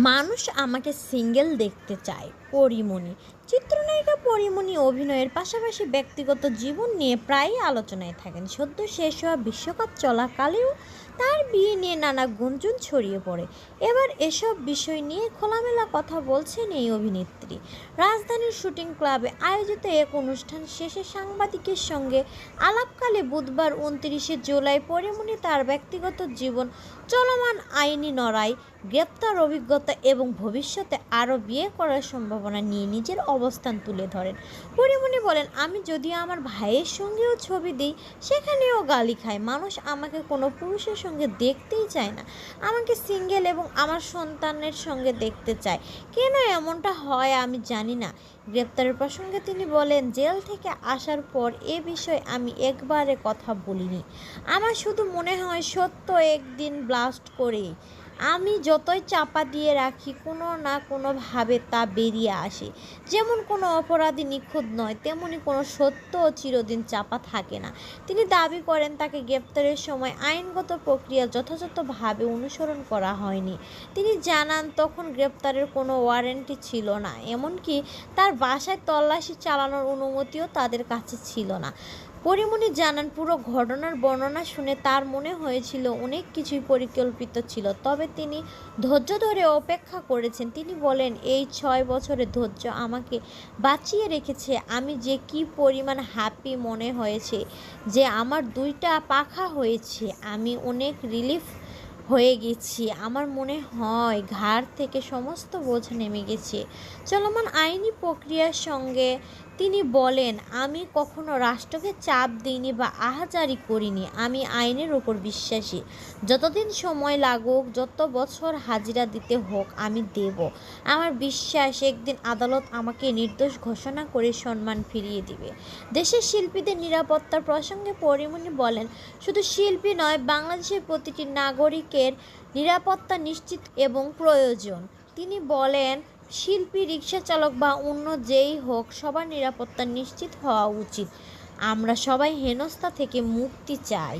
মানুষ আমাকে সিঙ্গেল দেখতে চায়। পরীমণি। চিত্রনায়িকা পরীমণি অভিনয়ের পাশাপাশি ব্যক্তিগত জীবন নিয়ে প্রায়ই আলোচনায় থাকেন। সদ্য শেষ হওয়া বিশ্বকাপ চলাকালেও তার বিয়ে নিয়ে নানা গুঞ্জন ছড়িয়ে পড়ে। এবার এসব বিষয় নিয়ে খোলামেলা কথা বলছেন এই অভিনেত্রী। রাজধানীর শুটিং ক্লাবে আয়োজিত এক অনুষ্ঠান শেষে সাংবাদিকের সঙ্গে আলাপকালে বুধবার ২৯শে জুলাই পরীমণি তার ব্যক্তিগত জীবন, চলমান আইনি লড়াই, গ্রেপ্তার অভিজ্ঞতা এবং ভবিষ্যতে আরও বিয়ে করার সম্ভাবনা নিয়ে নিজের অবস্থান তুলে ধরেন। পরীমণি বলেন, আমি যদিও আমার ভাইয়ের সঙ্গেও ছবি দিই, সেখানেও গালি খায়। মানুষ আমাকে কোনো পুরুষের সঙ্গে দেখতেই চায় না, আমাকে সিঙ্গেল এবং আমার সন্তানের সঙ্গে দেখতে চায়। কেন এমনটা হয় আমি জানি না। গ্রেপ্তারের প্রসঙ্গে তিনি বলেন, জেল থেকে আসার পর এ বিষয়ে আমি একবারে কথা বলিনি। আমার শুধু মনে হয় সত্য একদিন ব্লাস্ট করে আমি যতই চাপা দিয়ে রাখি, কোনো না কোনোভাবে তা বেরিয়ে আসে। যেমন কোনো অপরাধী নিখুঁত নয়, তেমনি কোনো সত্যও চিরদিন চাপা থাকে না। তিনি দাবি করেন, তাকে গ্রেপ্তারের সময় আইনগত প্রক্রিয়া যথাযথভাবে অনুসরণ করা হয়নি। তিনি জানান, তখন গ্রেপ্তারের কোনো ওয়ারেন্টি ছিল না, এমনকি তার বাসায় তল্লাশি চালানোর অনুমতিও তাদের কাছে ছিল না। পরীমণি জানান, পুরো ঘটনার বর্ণনা শুনে তার মনে হয়েছিল অনেক কিছুই পরিকল্পিত ছিল, তবে তিনি ধৈর্য ধরে অপেক্ষা করেছেন। তিনি বলেন, এই ৬ বছরের ধৈর্য আমাকে বাঁচিয়ে রেখেছে। আমি যে কী পরিমাণ হ্যাপি মনে হয়েছে যে আমার ২টা পাখা হয়েছে। আমি অনেক রিলিফ হয়ে গেছি। আমার মনে হয় ঘাড় থেকে সমস্ত বোঝা নেমে গেছে। চলমান আইনি প্রক্রিয়ার সঙ্গে তিনি বলেন, আমি কখনো রাষ্ট্রকে চাপ দিইনি বা আহাজারি করিনি। আমি আইনের ওপর বিশ্বাসী। যতদিন সময় লাগুক, যত বছর হাজিরা দিতে হোক, আমি দেব। আমার বিশ্বাস একদিন আদালত আমাকে নির্দোষ ঘোষণা করে সম্মান ফিরিয়ে দিবে। দেশের শিল্পীদের নিরাপত্তার প্রসঙ্গে পরীমণি বলেন, শুধু শিল্পী নয়, বাংলাদেশের প্রতিটি নাগরিকের নিরাপত্তা নিশ্চিত এবং প্রয়োজন। তিনি বলেন, শিল্পী, রিকশা চালক বা অন্য যেই হোক, সবার নিরাপত্তা নিশ্চিত হওয়া উচিত। আমরা সবাই হেনস্থা থেকে মুক্তি চাই।